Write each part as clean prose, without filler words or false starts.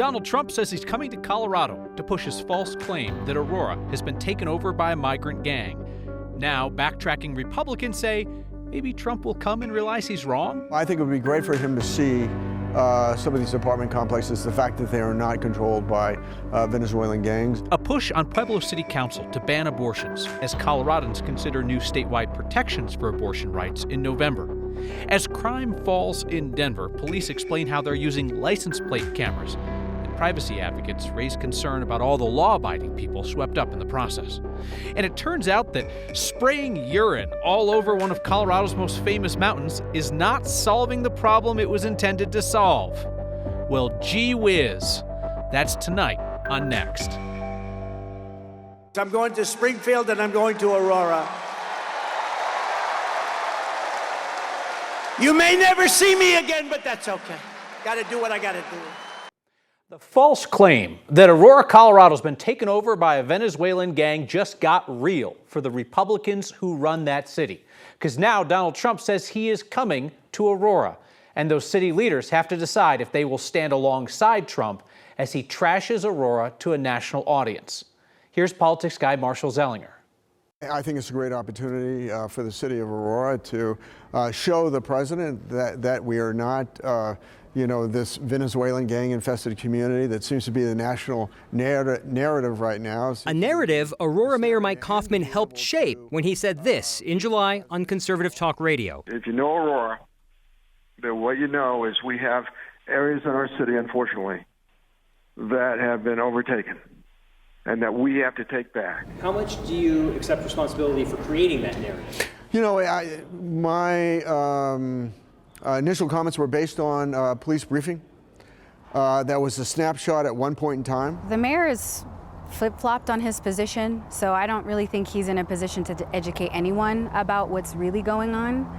Donald Trump says he's coming to Colorado to push his false claim that Aurora has been taken over by a migrant gang. Now, backtracking Republicans say maybe Trump will come and realize he's wrong. I think it would be great for him to see some of these apartment complexes, the fact that they are not controlled by Venezuelan gangs. A push on Pueblo City Council to ban abortions as Coloradans consider new statewide protections for abortion rights in November. As crime falls in Denver, police explain how they're using license plate cameras. And privacy advocates raise concern about all the law-abiding people swept up in the process. And it turns out that spraying urine all over one of Colorado's most famous mountains is not solving the problem it was intended to solve. Well, gee whiz. That's tonight on Next. I'm going to Springfield and I'm going to Aurora. You may never see me again, but that's okay. Got to do what I got to do. The false claim that Aurora, Colorado has been taken over by a Venezuelan gang just got real for the Republicans who run that city. Because now Donald Trump says he is coming to Aurora. And those city leaders have to decide if they will stand alongside Trump as he trashes Aurora to a national audience. Here's politics guy Marshall Zellinger. I think it's a great opportunity for the city of Aurora to show the president that we are not, this Venezuelan gang-infested community that seems to be the national narrative right now. A narrative Aurora Mayor Mike Kaufman helped shape when he said this in July on Conservative Talk Radio. If you know Aurora, then what you know is we have areas in our city, unfortunately, that have been overtaken and that we have to take back. How much do you accept responsibility for creating that narrative? You know, my initial comments were based on police briefing. That was a snapshot at one point in time. The mayor is flip-flopped on his position, so I don't really think he's in a position to educate anyone about what's really going on.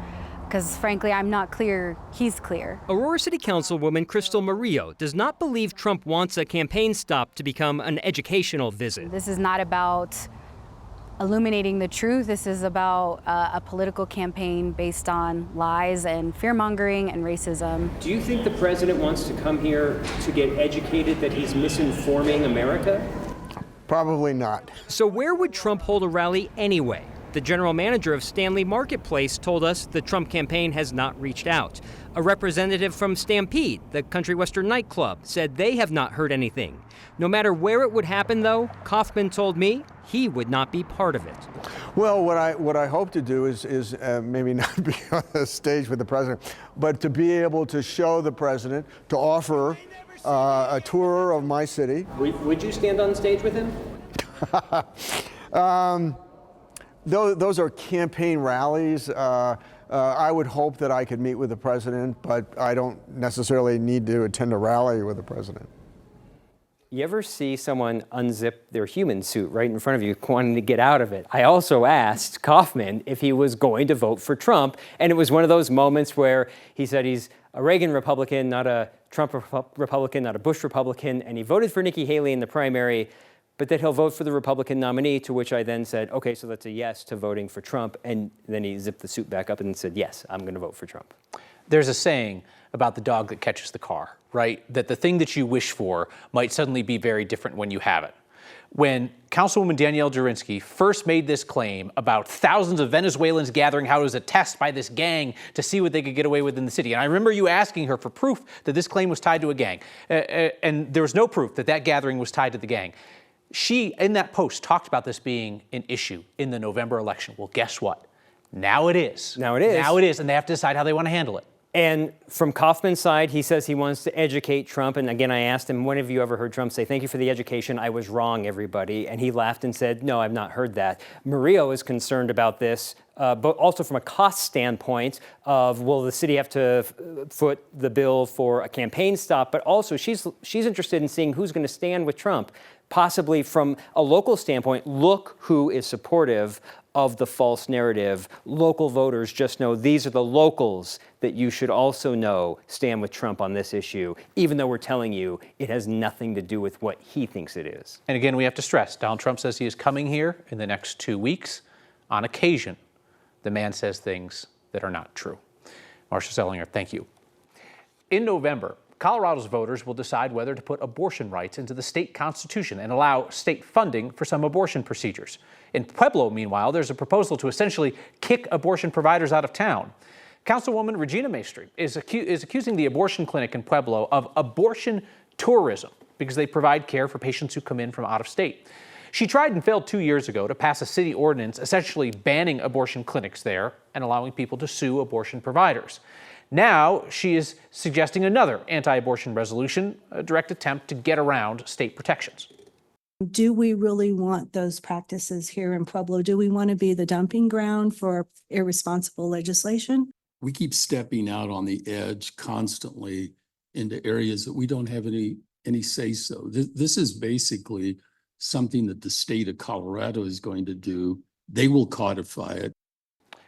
Because frankly, I'm not clear he's clear. Aurora City Councilwoman Crystal Murillo does not believe Trump wants a campaign stop to become an educational visit. This is not about illuminating the truth. This is about a political campaign based on lies and fear-mongering and racism. Do you think the president wants to come here to get educated that he's misinforming America? Probably not. So where would Trump hold a rally anyway? The general manager of Stanley Marketplace told us the Trump campaign has not reached out. A representative from Stampede, the country western nightclub, said they have not heard anything. No matter where it would happen, though, Kaufman told me he would not be part of it. Well, what I hope to do is maybe not be on the stage with the president, but to be able to show the president, to offer a tour of my city. Would you stand on stage with him? Those are campaign rallies. I would hope that I could meet with the president, but I don't necessarily need to attend a rally with the president. You ever see someone unzip their human suit right in front of you, wanting to get out of it? I also asked Kaufman if he was going to vote for Trump, and it was one of those moments where he said he's a Reagan Republican, not a Trump Republican, not a Bush Republican, and he voted for Nikki Haley in the primary, but that he'll vote for the Republican nominee, to which I then said, okay, so that's a yes to voting for Trump. And then he zipped the suit back up and said, yes, I'm going to vote for Trump. There's a saying about the dog that catches the car, right? That the thing that you wish for might suddenly be very different when you have it. When Councilwoman Danielle Jurinsky first made this claim about thousands of Venezuelans gathering, how it was a test by this gang to see what they could get away with in the city. And I remember you asking her for proof that this claim was tied to a gang. And there was no proof that that gathering was tied to the gang. She, in that post, talked about this being an issue in the November election. Well, guess what? Now it is. Now it is. Now it is, and they have to decide how they want to handle it. And from Kaufman's side, he says he wants to educate Trump. And again, I asked him, when have you ever heard Trump say, thank you for the education, I was wrong, everybody? And he laughed and said, no, I've not heard that. Murillo is concerned about this, but also from a cost standpoint of, will the city have to foot the bill for a campaign stop? But also, she's interested in seeing who's going to stand with Trump. Possibly from a local standpoint, look who is supportive of the false narrative. Local voters just know these are the locals that you should also know stand with Trump on this issue, even though we're telling you it has nothing to do with what he thinks it is. And again, we have to stress, Donald Trump says he is coming here in the next 2 weeks. On occasion, the man says things that are not true. Marcia Zellinger, thank you. In November, Colorado's voters will decide whether to put abortion rights into the state constitution and allow state funding for some abortion procedures. In Pueblo, meanwhile, there's a proposal to essentially kick abortion providers out of town. Councilwoman Regina Maestri is accusing the abortion clinic in Pueblo of abortion tourism because they provide care for patients who come in from out of state. She tried and failed 2 years ago to pass a city ordinance essentially banning abortion clinics there and allowing people to sue abortion providers. Now she is suggesting another anti-abortion resolution, a direct attempt to get around state protections. Do we really want those practices here in Pueblo? Do we want to be the dumping ground for irresponsible legislation? We keep stepping out on the edge constantly into areas that we don't have any say-so. This is basically something that the state of Colorado is going to do. They will codify it.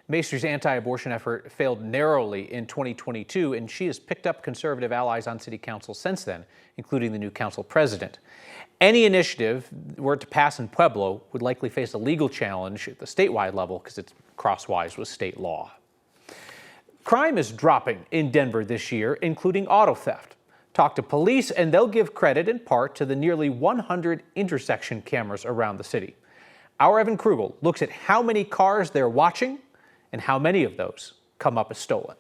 Maestri's anti-abortion effort failed narrowly in 2022, and she has picked up conservative allies on city council since then, including the new council president. Any initiative, were it to pass in Pueblo, would likely face a legal challenge at the statewide level because it's crosswise with state law. Crime is dropping in Denver this year, including auto theft. Talk to police, and they'll give credit in part to the nearly 100 intersection cameras around the city. Our Evan Krugel looks at how many cars they're watching and how many of those come up as stolen.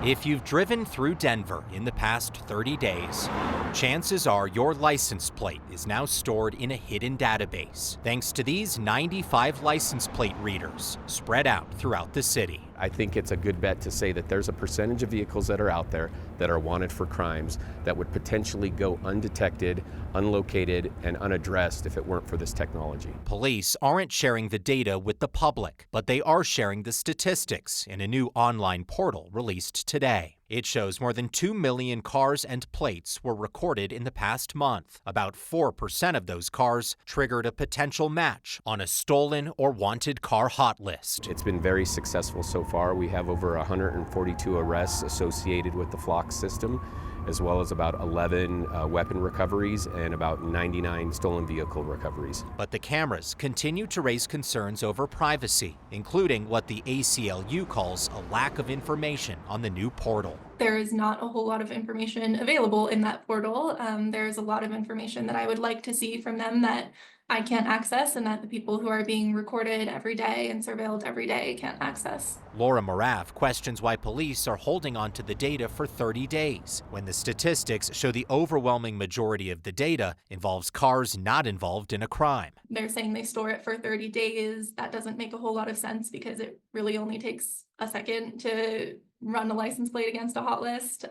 If you've driven through Denver in the past 30 days, chances are your license plate is now stored in a hidden database, thanks to these 95 license plate readers spread out throughout the city. I think it's a good bet to say that there's a percentage of vehicles that are out there that are wanted for crimes that would potentially go undetected, unlocated, and unaddressed if it weren't for this technology. Police aren't sharing the data with the public, but they are sharing the statistics in a new online portal released today. It shows more than 2 million cars and plates were recorded in the past month. About 4% of those cars triggered a potential match on a stolen or wanted car hot list. It's been very successful so far. We have over 142 arrests associated with the Flock system, as well as about 11 weapon recoveries and about 99 stolen vehicle recoveries. But the cameras continue to raise concerns over privacy, including what the ACLU calls a lack of information on the new portal. There is not a whole lot of information available in that portal. There's a lot of information that I would like to see from them that I can't access and that the people who are being recorded every day and surveilled every day can't access. Laura Morav questions why police are holding on to the data for 30 days, when the statistics show the overwhelming majority of the data involves cars not involved in a crime. They're saying they store it for 30 days. That doesn't make a whole lot of sense because it really only takes a second to run a license plate against a hot list.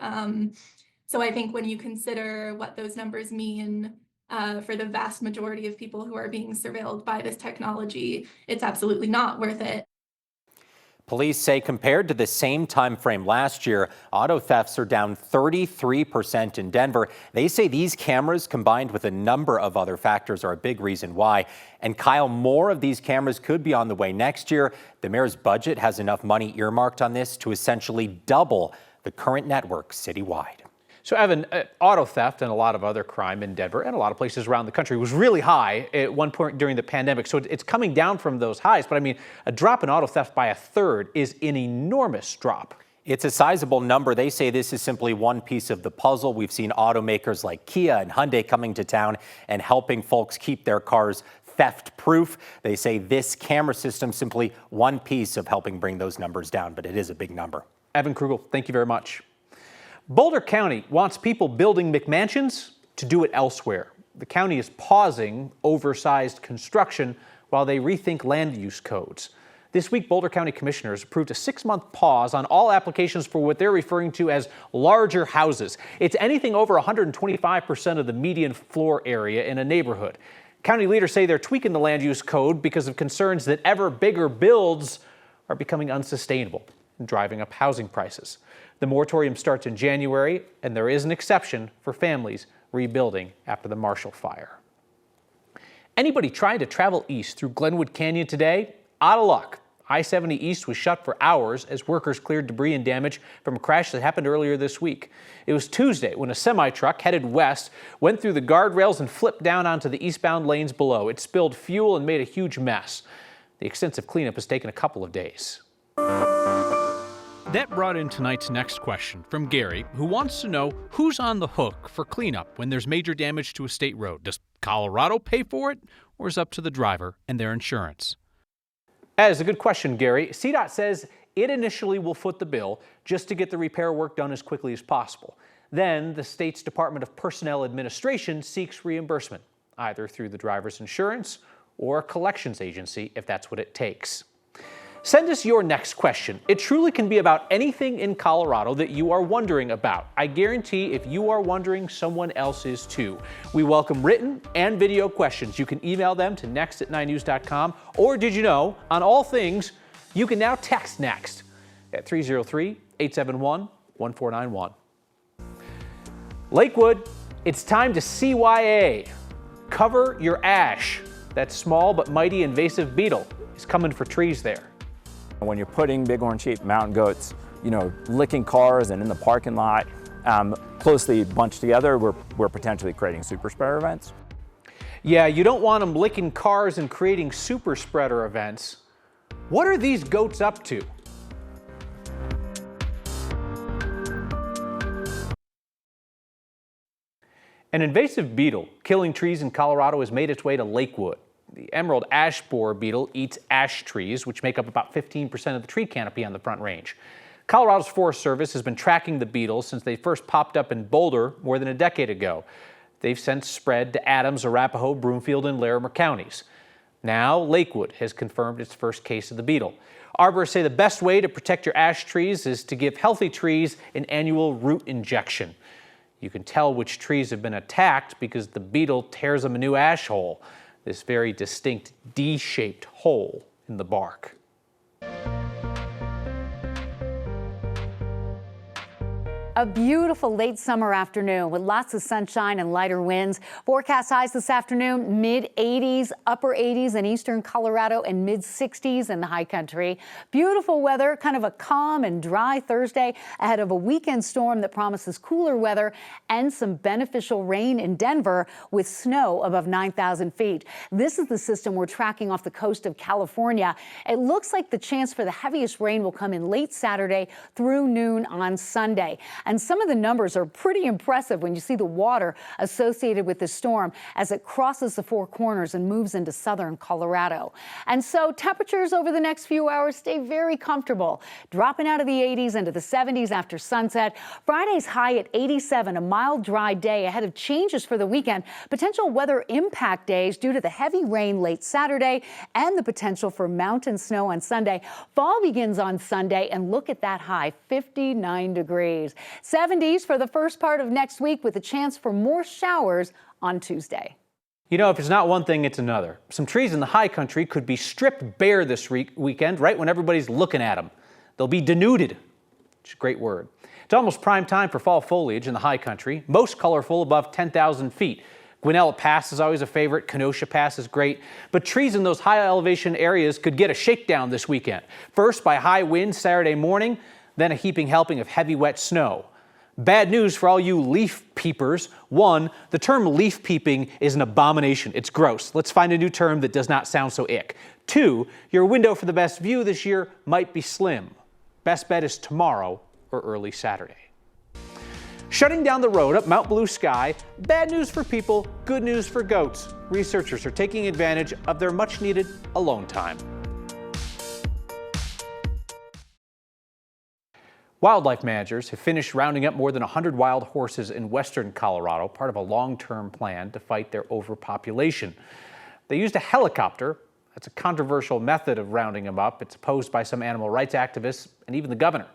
So I think when you consider what those numbers mean for the vast majority of people who are being surveilled by this technology, it's absolutely not worth it. Police say compared to the same time frame last year, auto thefts are down 33% in Denver. They say these cameras, combined with a number of other factors, are a big reason why. And Kyle, more of these cameras could be on the way next year. The mayor's budget has enough money earmarked on this to essentially double the current network citywide. So, Evan, auto theft and a lot of other crime in Denver and a lot of places around the country was really high at one point during the pandemic. So it's coming down from those highs. But I mean, a drop in auto theft by a third is an enormous drop. It's a sizable number. They say this is simply one piece of the puzzle. We've seen automakers like Kia and Hyundai coming to town and helping folks keep their cars theft-proof. They say this camera system simply one piece of helping bring those numbers down, but it is a big number. Evan Krugel, thank you very much. Boulder County wants people building McMansions to do it elsewhere. The county is pausing oversized construction while they rethink land use codes. This week, Boulder County commissioners approved a 6-month pause on all applications for what they're referring to as larger houses. It's anything over 125% of the median floor area in a neighborhood. County leaders say they're tweaking the land use code because of concerns that ever bigger builds are becoming unsustainable and driving up housing prices. The moratorium starts in January, and there is an exception for families rebuilding after the Marshall Fire. Anybody trying to travel east through Glenwood Canyon today? Out of luck. I-70 East was shut for hours as workers cleared debris and damage from a crash that happened earlier this week. It was Tuesday when a semi-truck headed west went through the guardrails and flipped down onto the eastbound lanes below. It spilled fuel and made a huge mess. The extensive cleanup has taken a couple of days. That brought in tonight's next question from Gary, who wants to know who's on the hook for cleanup when there's major damage to a state road. Does Colorado pay for it, or is it up to the driver and their insurance? That is a good question, Gary. CDOT says it initially will foot the bill just to get the repair work done as quickly as possible. Then the state's Department of Personnel Administration seeks reimbursement, either through the driver's insurance or a collections agency if that's what it takes. Send us your next question. It truly can be about anything in Colorado that you are wondering about. I guarantee if you are wondering, someone else is too. We welcome written and video questions. You can email them to next@9news.com, or did you know, on all things, you can now text NEXT at 303-871-1491. Lakewood, it's time to CYA. Cover your ash. That small but mighty invasive beetle is coming for trees there. When you're putting bighorn sheep, mountain goats, licking cars and in the parking lot, closely bunched together, we're potentially creating super spreader events. Yeah, you don't want them licking cars and creating super spreader events. What are these goats up to? An invasive beetle killing trees in Colorado has made its way to Lakewood. The emerald ash borer beetle eats ash trees, which make up about 15% of the tree canopy on the Front Range. Colorado's Forest Service has been tracking the beetles since they first popped up in Boulder more than a decade ago. They've since spread to Adams, Arapahoe, Broomfield, and Larimer counties. Now, Lakewood has confirmed its first case of the beetle. Arborists say the best way to protect your ash trees is to give healthy trees an annual root injection. You can tell which trees have been attacked because the beetle tears them a new ash hole, this very distinct D-shaped hole in the bark. A beautiful late summer afternoon with lots of sunshine and lighter winds. Forecast highs this afternoon, mid-80s, upper 80s in eastern Colorado and mid-60s in the high country. Beautiful weather, kind of a calm and dry Thursday ahead of a weekend storm that promises cooler weather and some beneficial rain in Denver with snow above 9,000 feet. This is the system we're tracking off the coast of California. It looks like the chance for the heaviest rain will come in late Saturday through noon on Sunday. And some of the numbers are pretty impressive when you see the water associated with the storm as it crosses the Four Corners and moves into southern Colorado. And so temperatures over the next few hours stay very comfortable, dropping out of the 80s into the 70s after sunset. Friday's high at 87, a mild, dry day ahead of changes for the weekend. Potential weather impact days due to the heavy rain late Saturday and the potential for mountain snow on Sunday. Fall begins on Sunday, and look at that high, 59 degrees. 70s for the first part of next week with a chance for more showers on Tuesday. You know, if it's not one thing, it's another. Some trees in the high country could be stripped bare this weekend, right when everybody's looking at them. They'll be denuded, which is a great word. It's almost prime time for fall foliage in the high country, most colorful above 10,000 feet. Gwinnett Pass is always a favorite. Kenosha Pass is great. But trees in those high elevation areas could get a shakedown this weekend. First by high winds Saturday morning, then a heaping helping of heavy wet snow. Bad news for all you leaf peepers. One, the term leaf peeping is an abomination. It's gross. Let's find a new term that does not sound so ick. Two, your window for the best view this year might be slim. Best bet is tomorrow or early Saturday. Shutting down the road up Mount Blue Sky, bad news for people, good news for goats. Researchers are taking advantage of their much needed alone time. Wildlife managers have finished rounding up more than 100 wild horses in western Colorado, part of a long-term plan to fight their overpopulation. They used a helicopter. That's a controversial method of rounding them up. It's opposed by some animal rights activists and even the governor.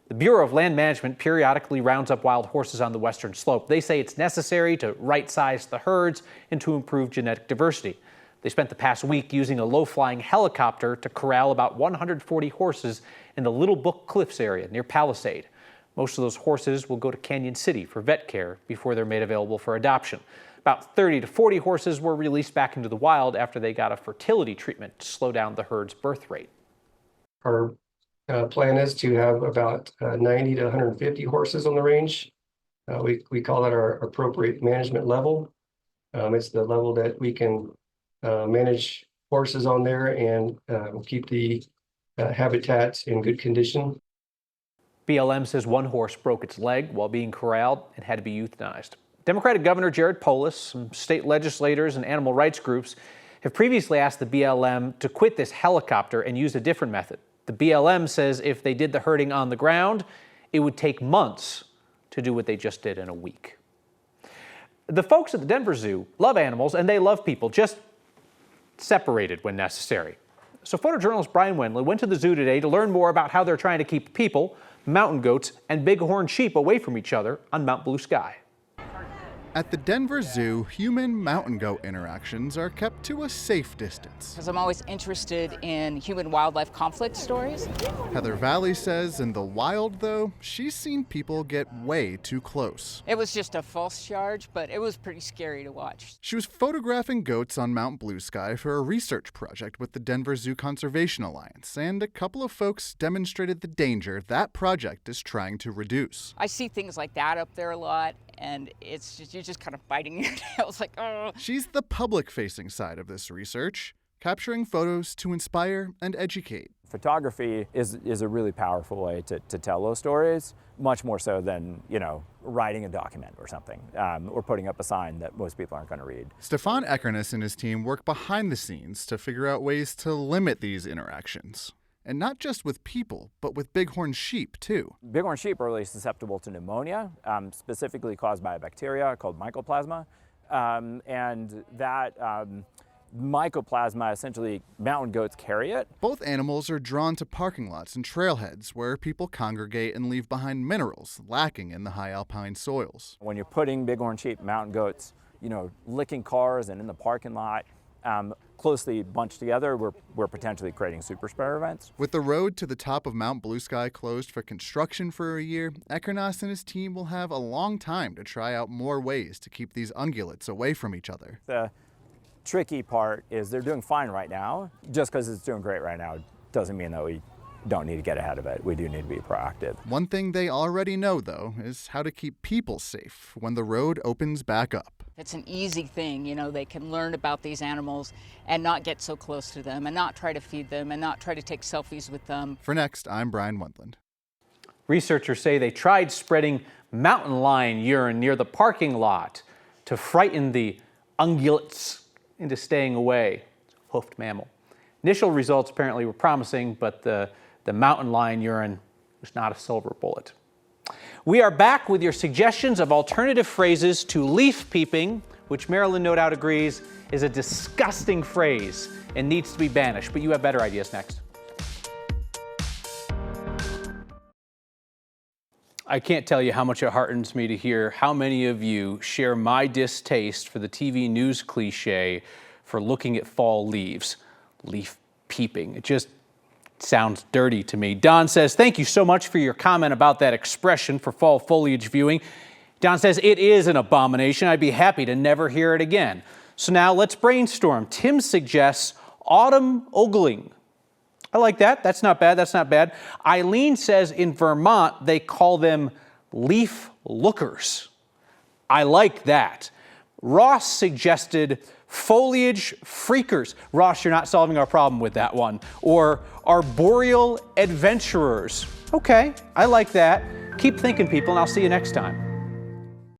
The Bureau of Land Management periodically rounds up wild horses on the western slope. They say it's necessary to right-size the herds and to improve genetic diversity. They spent the past week using a low-flying helicopter to corral about 140 horses in the Little Book Cliffs area near Palisade. Most of those horses will go to Canyon City for vet care before they're made available for adoption. About 30 to 40 horses were released back into the wild after they got a fertility treatment to slow down the herd's birth rate. Our plan is to have about 90 to 150 horses on the range. We call that our appropriate management level. It's the level that we can manage horses on there and keep the habitat in good condition. BLM says one horse broke its leg while being corralled and had to be euthanized. Democratic Governor Jared Polis, some state legislators and animal rights groups have previously asked the BLM to quit this helicopter and use a different method. The BLM says if they did the herding on the ground, it would take months to do what they just did in a week. The folks at the Denver Zoo love animals and they love people, just separated when necessary. So photojournalist Brian Wendland went to the zoo today to learn more about how they're trying to keep people, mountain goats, and bighorn sheep away from each other on Mount Blue Sky. At the Denver Zoo, human-mountain goat interactions are kept to a safe distance. Because I'm always interested in human-wildlife conflict stories. Heather Valley says in the wild, though, she's seen people get way too close. It was just a false charge, but it was pretty scary to watch. She was photographing goats on Mount Blue Sky for a research project with the Denver Zoo Conservation Alliance, and a couple of folks demonstrated the danger that project is trying to reduce. I see things like that up there a lot, and it's just, you're just kind of biting your nails like, oh. She's the public-facing side of this research, capturing photos to inspire and educate. Photography is a really powerful way to tell those stories, much more so than, writing a document or something, or putting up a sign that most people aren't going to read. Stefan Eckernes and his team work behind the scenes to figure out ways to limit these interactions. And not just with people, but with bighorn sheep, too. Bighorn sheep are really susceptible to pneumonia, specifically caused by a bacteria called mycoplasma. And that mycoplasma, essentially, mountain goats carry it. Both animals are drawn to parking lots and trailheads where people congregate and leave behind minerals lacking in the high alpine soils. When you're putting bighorn sheep, mountain goats, licking cars and in the parking lot, closely bunched together, we're potentially creating super spreader events. With the road to the top of Mount Blue Sky closed for construction for a year, Eckernes and his team will have a long time to try out more ways to keep these ungulates away from each other. The tricky part is they're doing fine right now. Just because it's doing great right now doesn't mean that we don't need to get ahead of it. We do need to be proactive. One thing they already know, though, is how to keep people safe when the road opens back up. It's an easy thing, they can learn about these animals and not get so close to them and not try to feed them and not try to take selfies with them. For Next, I'm Brian Wendland. Researchers say they tried spreading mountain lion urine near the parking lot to frighten the ungulates into staying away. Hoofed mammal. Initial results apparently were promising, but the mountain lion urine was not a silver bullet. We are back with your suggestions of alternative phrases to leaf peeping, which Marilyn no doubt agrees is a disgusting phrase and needs to be banished. But you have better ideas next. I can't tell you how much it heartens me to hear how many of you share my distaste for the TV news cliche for looking at fall leaves. Leaf peeping. It just sounds dirty to me. Don says, thank you so much for your comment about that expression for fall foliage viewing. Don says, it is an abomination. I'd be happy to never hear it again. So now let's brainstorm. Tim suggests autumn ogling. I like that. That's not bad. That's not bad. Eileen says in Vermont, they call them leaf lookers. I like that. Ross suggested foliage freakers. Ross, you're not solving our problem with that one. Or arboreal adventurers. Okay, I like that. Keep thinking, people, and I'll see you next time.